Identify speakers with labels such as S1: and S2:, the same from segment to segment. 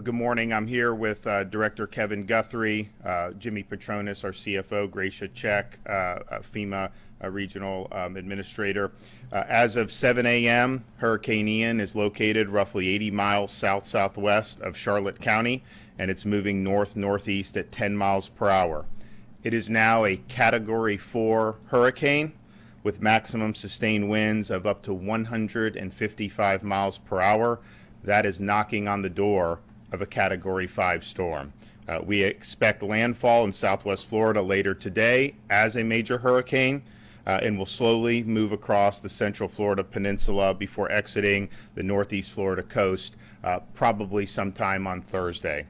S1: Good morning. I'm here with Director Kevin Guthrie, Jimmy Petronis, our CFO, Gracia Check, FEMA Regional Administrator. As of 7 a.m., Hurricane Ian is located roughly 80 miles south-southwest of Charlotte County, and it's moving north-northeast at 10 miles per hour. It is now a Category 4 hurricane with maximum sustained winds of up to 155 miles per hour. That is knocking on the door of a Category 5 storm. We expect landfall in southwest Florida later today as a major hurricane and will slowly move across the central Florida peninsula before exiting the northeast Florida coast probably sometime on Thursday.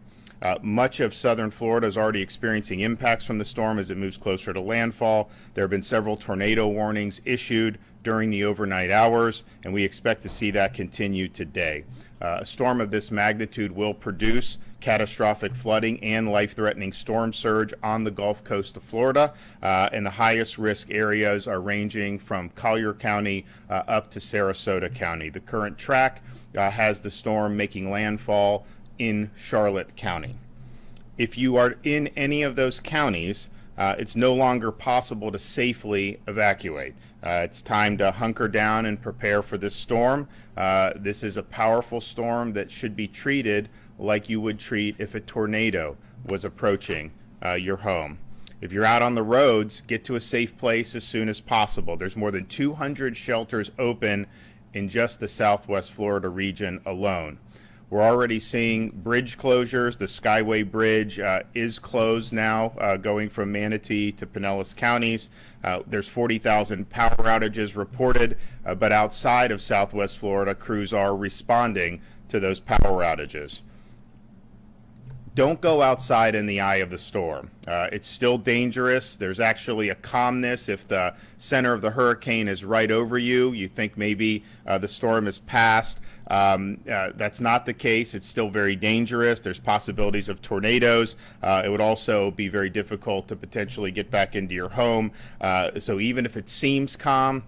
S1: Much of southern Florida is already experiencing impacts from the storm as it moves closer to landfall. There have been several tornado warnings issued during the overnight hours, and we expect to see that continue today. A storm of this magnitude will produce catastrophic flooding and life-threatening storm surge on the Gulf Coast of Florida, and the highest risk areas are ranging from Collier County up to Sarasota County. The current track has the storm making landfall in Charlotte County. If you are in any of those counties, it's no longer possible to safely evacuate. It's time to hunker down and prepare for this storm. This is a powerful storm that should be treated like you would treat if a tornado was approaching your home. If you're out on the roads, get to a safe place as soon as possible. There's more than 200 shelters open in just the Southwest Florida region alone. We're already seeing bridge closures. The Skyway Bridge is closed now, going from Manatee to Pinellas counties. There's 40,000 power outages reported, but outside of Southwest Florida, crews are responding to those power outages. Don't go outside in the eye of the storm. It's still dangerous. There's actually a calmness if the center of the hurricane is right over you. You think maybe the storm is past. That's not the case. It's still very dangerous. There's possibilities of tornadoes. It would also be very difficult to potentially get back into your home. So even if it seems calm,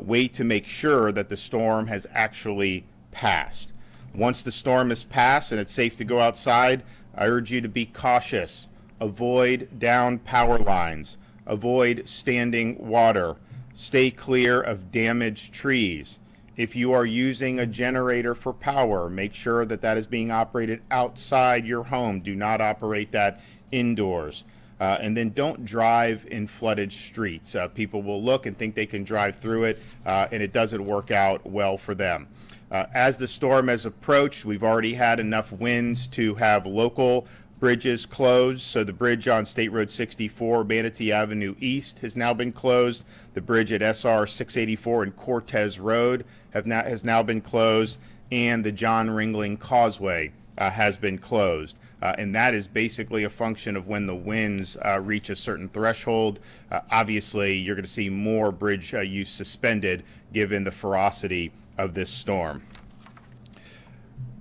S1: wait to make sure that the storm has actually passed. Once the storm is passed and it's safe to go outside, I urge you to be cautious. Avoid downed power lines. Avoid standing water. Stay clear of damaged trees. If you are using a generator for power, make sure that that is being operated outside your home. Do not operate that indoors. And then don't drive in flooded streets. People will look and think they can drive through it, and it doesn't work out well for them. As the storm has approached, we've already had enough winds to have local bridges closed. So the bridge on State Road 64, Manatee Avenue East, has now been closed. The bridge at SR 684 and Cortez Road has now been closed, and the John Ringling Causeway has been closed. And that is basically a function of when the winds reach a certain threshold. Obviously, you're going to see more bridge use suspended given the ferocity of this storm.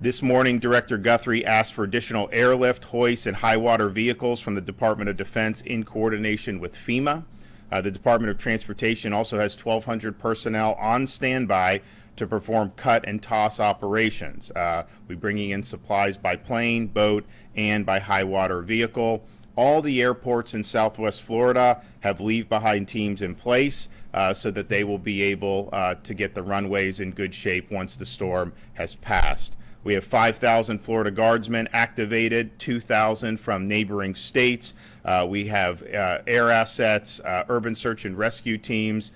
S1: This morning, Director Guthrie asked for additional airlift, hoist, and high water vehicles from the Department of Defense in coordination with FEMA. The Department of Transportation also has 1,200 personnel on standby to perform cut and toss operations. We're bringing in supplies by plane, boat, and by high water vehicle. All the airports in Southwest Florida have leave-behind teams in place so that they will be able to get the runways in good shape once the storm has passed. We have 5,000 Florida Guardsmen activated, 2,000 from neighboring states. We have air assets, urban search and rescue teams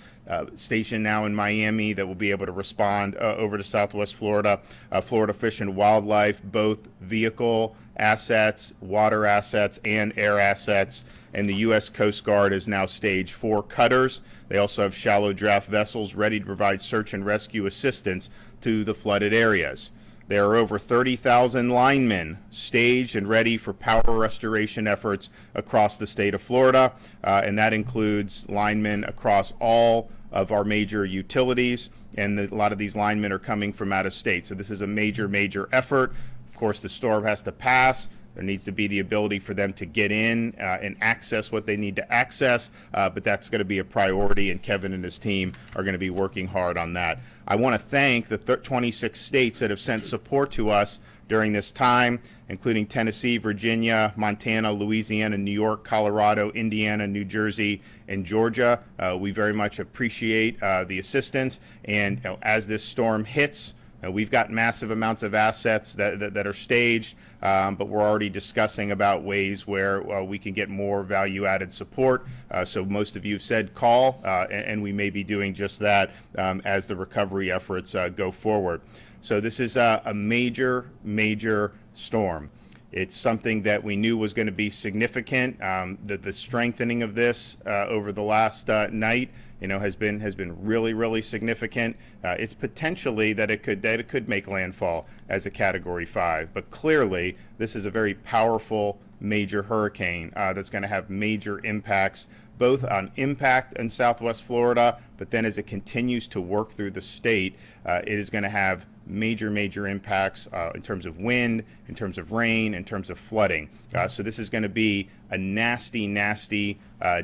S1: stationed now in Miami that will be able to respond over to Southwest Florida. Florida Fish and Wildlife, both vehicle assets, water assets, and air assets. And the U.S. Coast Guard has now staged 4 cutters. They also have shallow draft vessels ready to provide search and rescue assistance to the flooded areas. There are over 30,000 linemen staged and ready for power restoration efforts across the state of Florida, and that includes linemen across all of our major utilities, and a lot of these linemen are coming from out of state. So this is a major, major effort. Of course, the storm has to pass, There needs to be the ability for them to get in and access what they need to access, but that's going to be a priority, and Kevin and his team are going to be working hard on that. I want to thank the 26 states that have sent support to us during this time, including Tennessee, Virginia, Montana, Louisiana, New York, Colorado, Indiana, New Jersey, and Georgia. We very much appreciate the assistance, and as this storm hits, we've got massive amounts of assets that are staged, but we're already discussing about ways where we can get more value-added support. So most of you have said call, and we may be doing just that as the recovery efforts go forward. So this is a major, major storm. It's something that we knew was going to be significant. The strengthening of this over the last night, has been really, really significant. It's potentially that it could make landfall as a Category 5, but clearly this is a very powerful major hurricane that's going to have major impacts, both on impact in Southwest Florida, but then as it continues to work through the state, it is going to have major impacts in terms of wind, in terms of rain, in terms of flooding. So this is going to be a nasty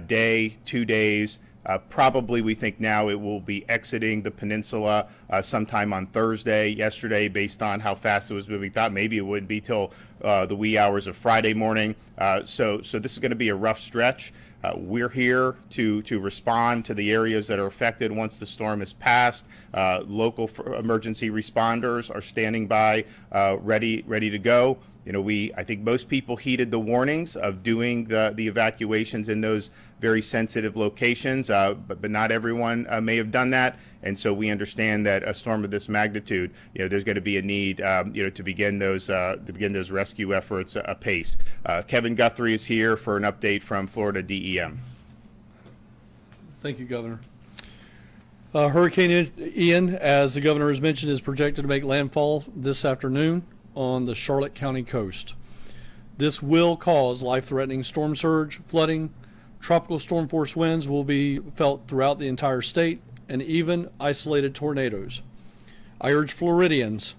S1: day, 2 days. Probably we think now it will be exiting the peninsula sometime on Thursday. Yesterday, based on how fast it was moving, thought maybe it would be till the wee hours of Friday morning. So this is going to be a rough stretch. We're here to respond to the areas that are affected once the storm is passed. Local emergency responders are standing by, ready to go. I think most people heeded the warnings of doing the evacuations in those very sensitive locations, but not everyone may have done that. And so we understand that a storm of this magnitude, there's going to be a need, to begin those rescue efforts apace. Kevin Guthrie is here for an update from Florida DEM.
S2: Thank you, Governor. Hurricane Ian, as the governor has mentioned, is projected to make landfall this afternoon on the Charlotte County coast. This will cause life-threatening storm surge, flooding. Tropical storm force winds will be felt throughout the entire state, and even isolated tornadoes. I urge Floridians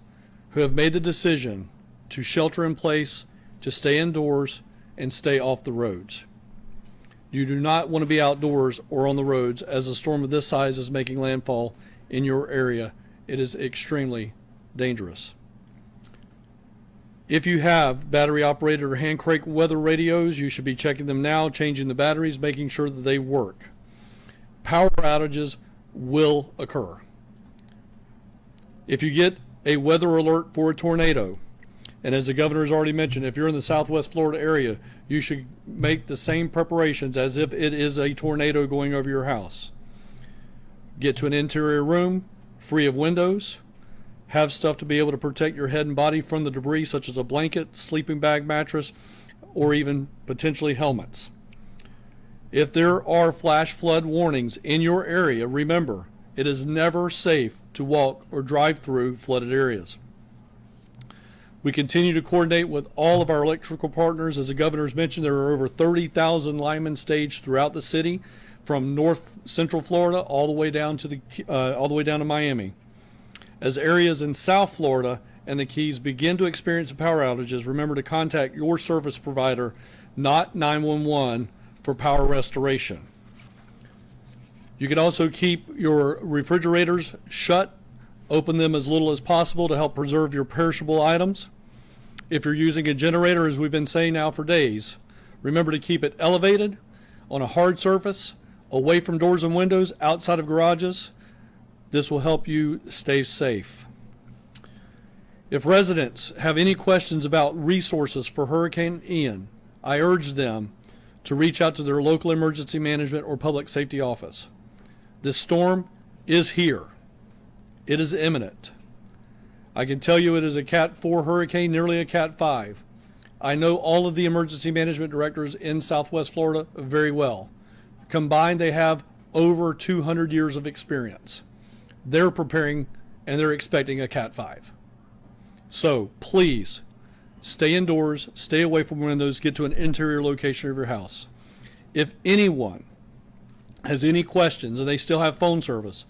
S2: who have made the decision to shelter in place, to stay indoors, and stay off the roads. You do not want to be outdoors or on the roads as a storm of this size is making landfall in your area. It is extremely dangerous. If you have battery-operated or hand-crank weather radios, you should be checking them now, changing the batteries, making sure that they work. Power outages will occur. If you get a weather alert for a tornado, and as the governor has already mentioned, if you're in the Southwest Florida area, you should make the same preparations as if it is a tornado going over your house. Get to an interior room, free of windows. Have stuff to be able to protect your head and body from the debris, such as a blanket, sleeping bag, mattress, or even potentially helmets. If there are flash flood warnings in your area, remember, it is never safe to walk or drive through flooded areas. We continue to coordinate with all of our electrical partners. As the governor's mentioned, there are over 30,000 linemen staged throughout the city, from north central Florida all the way down to Miami. As areas in South Florida and the Keys begin to experience power outages, remember to contact your service provider, not 911, for power restoration. You can also keep your refrigerators shut. Open them as little as possible to help preserve your perishable items. If you're using a generator, as we've been saying now for days, remember to keep it elevated on a hard surface, away from doors and windows, outside of garages. This will help you stay safe. If residents have any questions about resources for Hurricane Ian, I urge them to reach out to their local emergency management or public safety office. This storm is here. It is imminent. I can tell you it is a Cat 4 hurricane, nearly a Cat 5. I know all of the emergency management directors in Southwest Florida very well. Combined, they have over 200 years of experience. They're preparing and they're expecting a Cat 5. So please stay indoors, stay away from windows, get to an interior location of your house. If anyone has any questions and they still have phone service,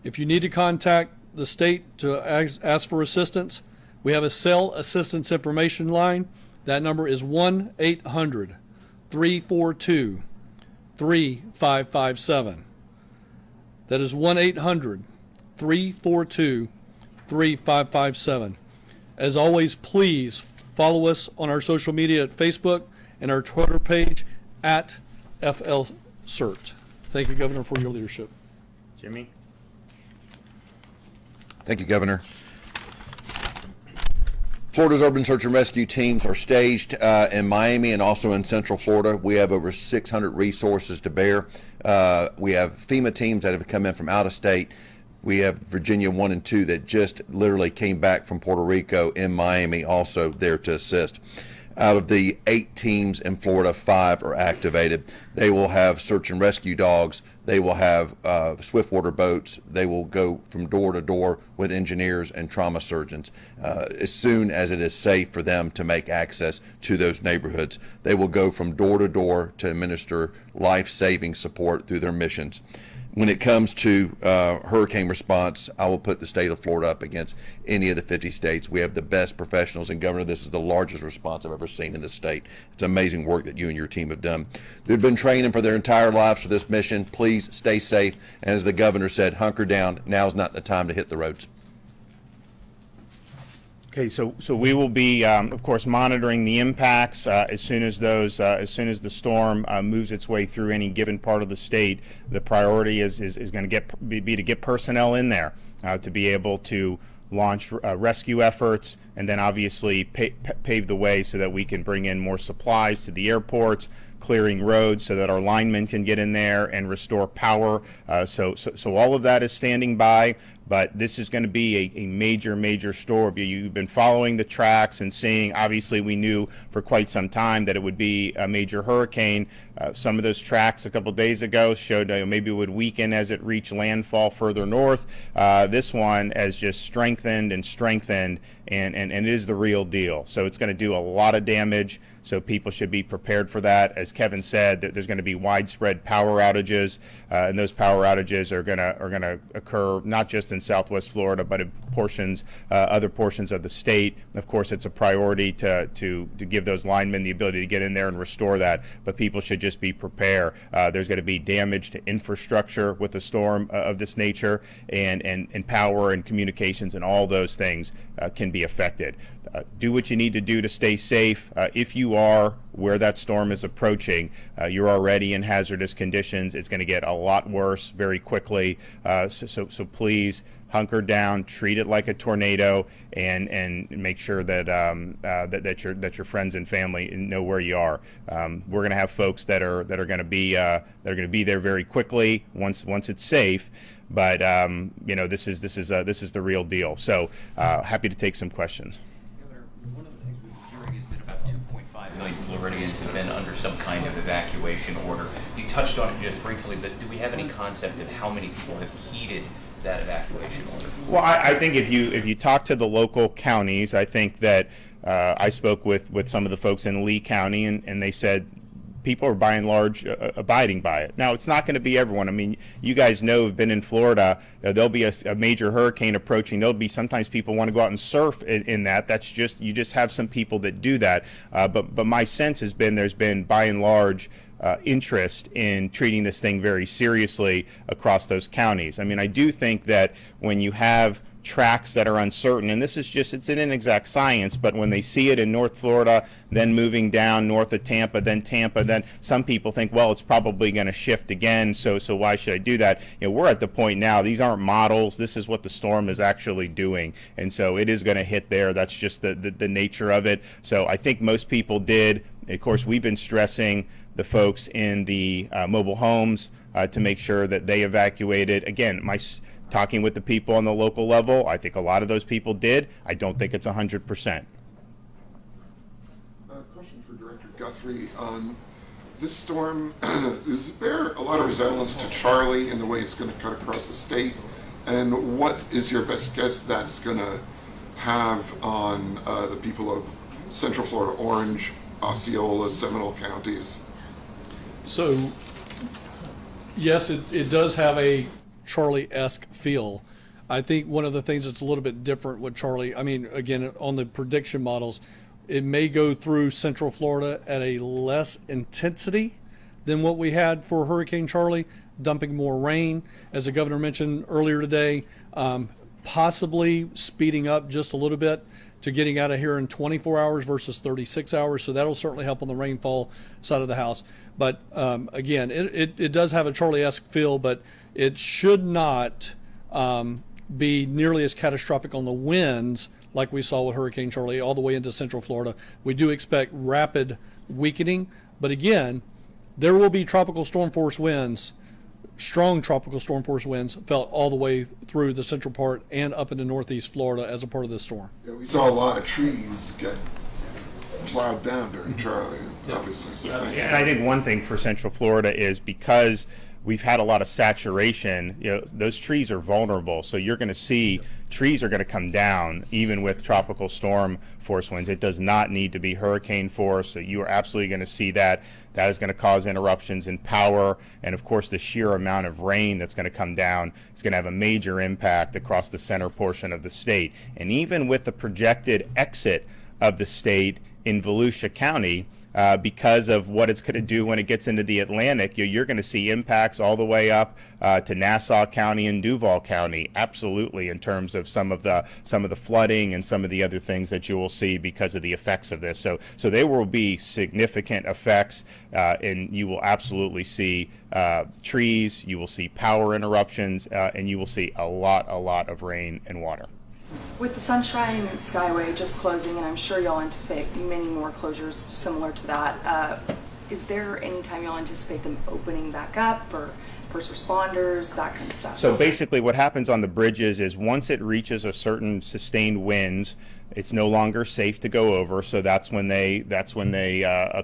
S2: if you need to contact the state to ask for assistance, we have a cell assistance information line That number is 1-800-342-3557. That is 1-800-342-3557. As always, please follow us on our social media at Facebook and our Twitter page at FLCERT. Thank you, Governor, for your leadership.
S1: Jimmy?
S3: Thank you, Governor. Florida's urban search and rescue teams are staged in Miami and also in Central Florida. We have over 600 resources to bear. We have FEMA teams that have come in from out of state. We have Virginia 1 and 2 that just literally came back from Puerto Rico in Miami, also there to assist. Out of the 8 teams in Florida, 5 are activated. They will have search and rescue dogs. They will have swiftwater boats. They will go from door to door with engineers and trauma surgeons as soon as it is safe for them to make access to those neighborhoods. They will go from door to door to administer life-saving support through their missions. When it comes to hurricane response, I will put the state of Florida up against any of the 50 states. We have the best professionals, and Governor, this is the largest response I've ever seen in the state. It's amazing work that you and your team have done. They've been training for their entire lives for this mission. Please stay safe, and as the governor said, hunker down. Now's not the time to hit the roads.
S1: Okay, so we will be, of course, monitoring the impacts as soon as the storm moves its way through any given part of the state. The priority is going to be to get personnel in there to be able to launch rescue efforts, and then obviously pave the way so that we can bring in more supplies to the airports, clearing roads so that our linemen can get in there and restore power. So all of that is standing by. But this is going to be a major storm. You've been following the tracks and seeing, obviously we knew for quite some time that it would be a major hurricane. Some of those tracks a couple days ago showed maybe it would weaken as it reached landfall further north. This one has just strengthened, and it is the real deal. So it's going to do a lot of damage. So people should be prepared for that. As Kevin said, there's going to be widespread power outages, and those power outages are going to occur not just in Southwest Florida, but in other portions of the state. Of course, it's a priority to give those linemen the ability to get in there and restore that. But people should just be prepared. There's going to be damage to infrastructure with a storm of this nature, and power and communications and all those things can be affected. Do what you need to do to stay safe. If you are where that storm is approaching, you're already in hazardous conditions. It's going to get a lot worse very quickly. So please hunker down, treat it like a tornado, and make sure that that your friends and family know where you are. We're going to have folks that are going to be there very quickly once it's safe. But this is the real deal. So happy to take some questions.
S4: One of the things we're hearing is that about 2.5 million Floridians have been under some kind of evacuation order. You touched on it just briefly, but do we have any concept of how many people have heeded that evacuation order?
S1: Well, I think if you talk to the local counties, I think that I spoke with some of the folks in Lee County, and they said people are by and large abiding by it. Now, it's not going to be everyone. I mean, you guys know, have been in Florida, there'll be a major hurricane approaching. There'll be sometimes people want to go out and surf in that. That's just, you just have some people that do that. But my sense has been there's been by and large interest in treating this thing very seriously across those counties. I mean, I do think that when you have tracks that are uncertain, and this is just, it's an inexact science, but when they see it in North Florida, then moving down north of Tampa, then some people think, well, it's probably going to shift again, so why should I do that? We're at the point now, these aren't models, this is what the storm is actually doing, and so it is going to hit there. That's just the nature of it. So I think most people did. Of course, we've been stressing the folks in the mobile homes to make sure that they evacuated. Again, talking with the people on the local level, I think a lot of those people did. I don't think it's 100%.
S5: Question for Director Guthrie. This storm, is there a lot of resemblance to Charlie in the way it's going to cut across the state? And what is your best guess that's going to have on the people of Central Florida, Orange, Osceola, Seminole counties?
S2: So, yes, it does have a Charlie-esque feel. I think one of the things that's a little bit different with Charlie, I mean, again, on the prediction models, it may go through Central Florida at a less intensity than what we had for Hurricane Charlie, dumping more rain, as the governor mentioned earlier today, possibly speeding up just a little bit to getting out of here in 24 hours versus 36 hours. So that'll certainly help on the rainfall side of the house. But again, it does have a Charlie-esque feel, but it should not be nearly as catastrophic on the winds like we saw with Hurricane Charlie all the way into Central Florida. We do expect rapid weakening, but again, there will be tropical storm force winds, strong tropical storm force winds felt all the way through the central part and up into northeast Florida as a part of this storm.
S5: Yeah, we saw a lot of trees get plowed down during Charlie, obviously. So thank you.
S1: And I think one thing for Central Florida is because we've had a lot of saturation, those trees are vulnerable. So you're going to see trees are going to come down even with tropical storm force winds. It does not need to be hurricane force. So you are absolutely going to see that. That is going to cause interruptions in power. And of course, the sheer amount of rain that's going to come down is going to have a major impact across the center portion of the state. And even with the projected exit of the state in Volusia County, because of what it's going to do when it gets into the Atlantic, you're going to see impacts all the way up to Nassau County and Duval County, absolutely, in terms of some of the flooding and some of the other things that you will see because of the effects of this. So there will be significant effects, and you will absolutely see trees, you will see power interruptions, and you will see a lot of rain and water.
S6: With the Sunshine Skyway just closing, and I'm sure y'all anticipate many more closures similar to that, is there any time y'all anticipate them opening back up for first responders, that kind of stuff?
S1: So basically what happens on the bridges is once it reaches a certain sustained winds, it's no longer safe to go over, so that's when they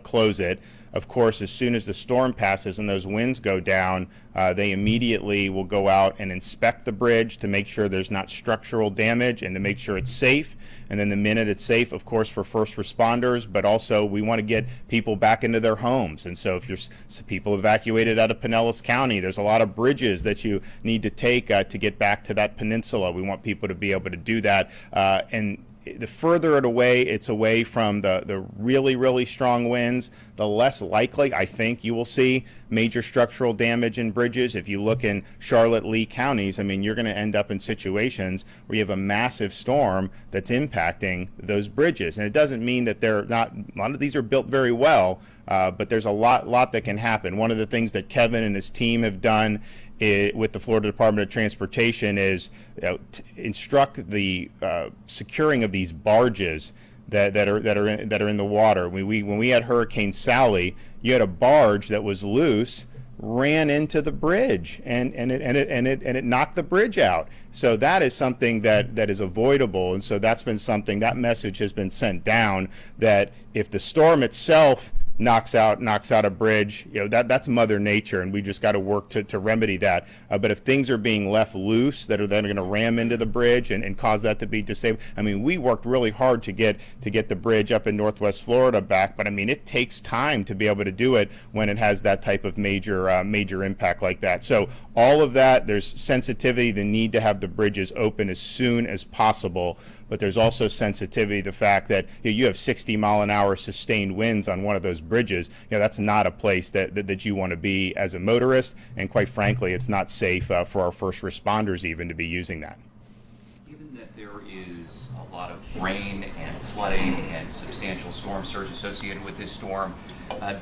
S1: close it. Of course, as soon as the storm passes and those winds go down, they immediately will go out and inspect the bridge to make sure there's not structural damage and to make sure it's safe. And then the minute it's safe, of course, for first responders, but also we want to get people back into their homes. And so if you're people evacuated out of Pinellas County, there's a lot of bridges that you need to take to get back to that peninsula. We want people to be able to do that. And the further it's away from the really strong winds, the less likely I think you will see major structural damage in bridges. If you look in Charlotte, Lee counties, I mean, you're going to end up in situations where you have a massive storm that's impacting those bridges. And it doesn't mean that they're not, a lot of these are built very well, but there's a lot that can happen. One of the things that Kevin and his team have done with the Florida Department of Transportation is instruct the securing of these barges that are in the water. When we had Hurricane Sally, you had a barge that was loose, ran into the bridge, and it knocked the bridge out. So that is something that is avoidable, and so that's been something, that message has been sent down, that if the storm itself knocks out a bridge, that's Mother Nature, and we just got to work to remedy that. But if things are being left loose that are then going to ram into the bridge and cause that to be disabled, I mean, we worked really hard to get the bridge up in Northwest Florida back, but I mean, it takes time to be able to do it when it has that type of major impact like that. So all of that, there's sensitivity, the need to have the bridges open as soon as possible, but there's also sensitivity, the fact that you have 60-mile-an-hour sustained winds on one of those bridges. That's not a place that you want to be as a motorist, and quite frankly, it's not safe for our first responders even to be using that.
S4: Given that there is a lot of rain and flooding and substantial storm surge associated with this storm,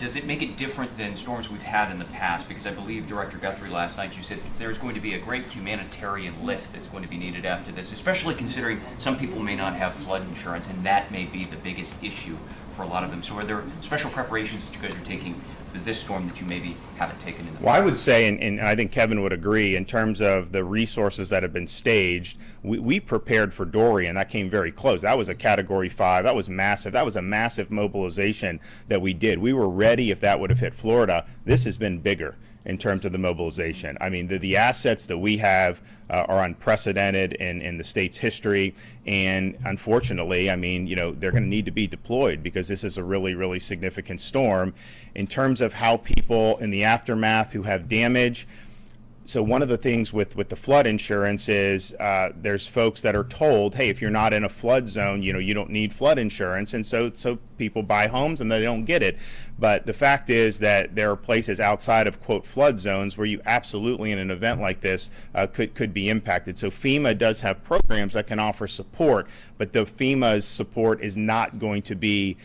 S4: does it make it different than storms we've had in the past? Because I believe, Director Guthrie, last night you said there's going to be a great humanitarian lift that's going to be needed after this, especially considering some people may not have flood insurance, and that may be the biggest issue for a lot of them. So are there special preparations that you guys are taking for this storm that you maybe haven't taken in the past?
S1: Well, I would say, and I think Kevin would agree, in terms of the resources that have been staged, we prepared for Dorian. That came very close. That was a Category 5. That was massive. That was a massive mobilization that we did. We were ready if that would have hit Florida. This has been bigger in terms of the mobilization. I mean, the assets that we have are unprecedented in the state's history, and unfortunately, I mean, they're going to need to be deployed because this is a really significant storm. In terms of how people in the aftermath who have damage, So one of the things with the flood insurance is there's folks that are told, hey, if you're not in a flood zone, you don't need flood insurance, and so people buy homes and they don't get it. But the fact is that there are places outside of quote flood zones where you absolutely in an event like this could be impacted. So FEMA does have programs that can offer support, but the FEMA's support is not going to be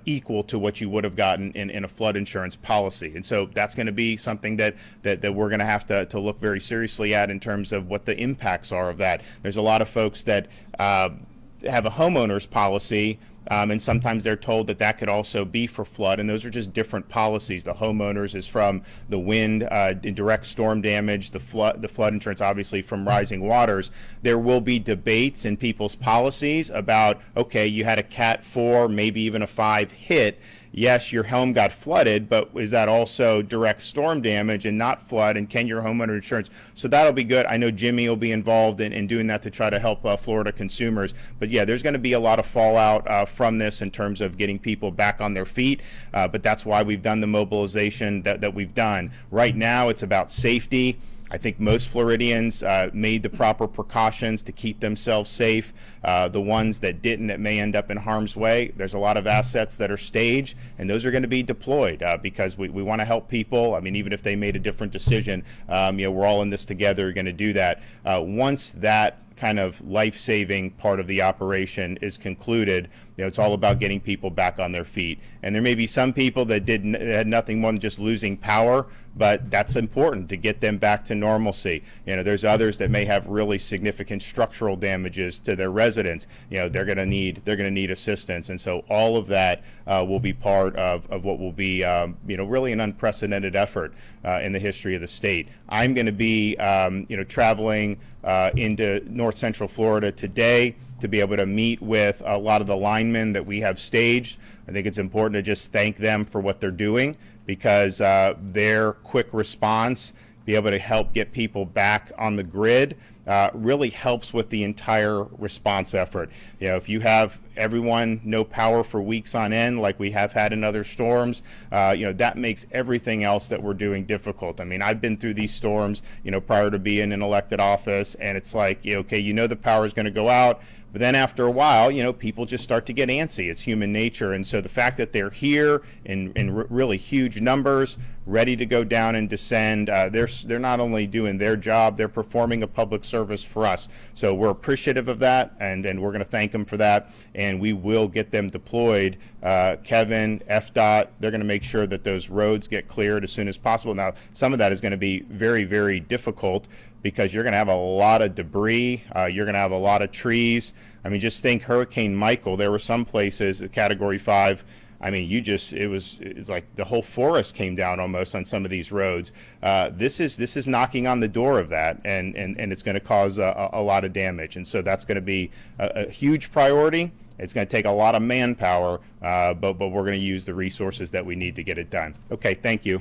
S1: equal to what you would have gotten in a flood insurance policy. And so that's going to be something that we're going to have to look very seriously at in terms of what the impacts are of that. There's a lot of folks that have a homeowner's policy, and sometimes they're told that could also be for flood, and those are just different policies. The homeowners is from the wind, direct storm damage, the flood insurance obviously from rising waters. There will be debates in people's policies about, okay, you had a Cat 4, maybe even a 5 hit. Yes, your home got flooded, but is that also direct storm damage and not flood? And can your homeowner insurance? So that'll be good. I know Jimmy will be involved in doing that to try to help Florida consumers. But yeah, there's going to be a lot of fallout from this in terms of getting people back on their feet. But that's why we've done the mobilization that we've done. Right now, it's about safety. I think most Floridians made the proper precautions to keep themselves safe. The ones that didn't, that may end up in harm's way, there's a lot of assets that are staged, and those are going to be deployed because we want to help people. I mean, even if they made a different decision, we're all in this together, we're going to do that. Once that kind of life-saving part of the operation is concluded, it's all about getting people back on their feet. And there may be some people that had nothing more than just losing power, but that's important to get them back to normalcy. There's others that may have really significant structural damages to their residence. They're going to need assistance, and so all of that will be part of what will be really an unprecedented effort in the history of the state. I'm going to be traveling into North Central Florida today to be able to meet with a lot of the linemen that we have staged. I think it's important to just thank them for what they're doing, because their quick response, be able to help get people back on the grid, really helps with the entire response effort. If you have everyone no power for weeks on end, like we have had in other storms, that makes everything else that we're doing difficult. I mean, I've been through these storms, prior to being in elected office, and it's like, okay, the power is going to go out, but then after a while, people just start to get antsy. It's human nature. And so the fact that they're here in really huge numbers, ready to go down and descend, they're not only doing their job, they're performing a public service for us. So we're appreciative of that, and we're going to thank them for that, and we will get them deployed. Kevin, FDOT, they're going to make sure that those roads get cleared as soon as possible. Now, some of that is going to be very, very difficult, because you're going to have a lot of debris, you're going to have a lot of trees. I mean, just think Hurricane Michael. There were some places at Category 5. I mean, it's like the whole forest came down almost on some of these roads. This is knocking on the door of that, and it's going to cause a lot of damage. And so that's going to be a huge priority. It's going to take a lot of manpower, but we're going to use the resources that we need to get it done. Okay, thank you.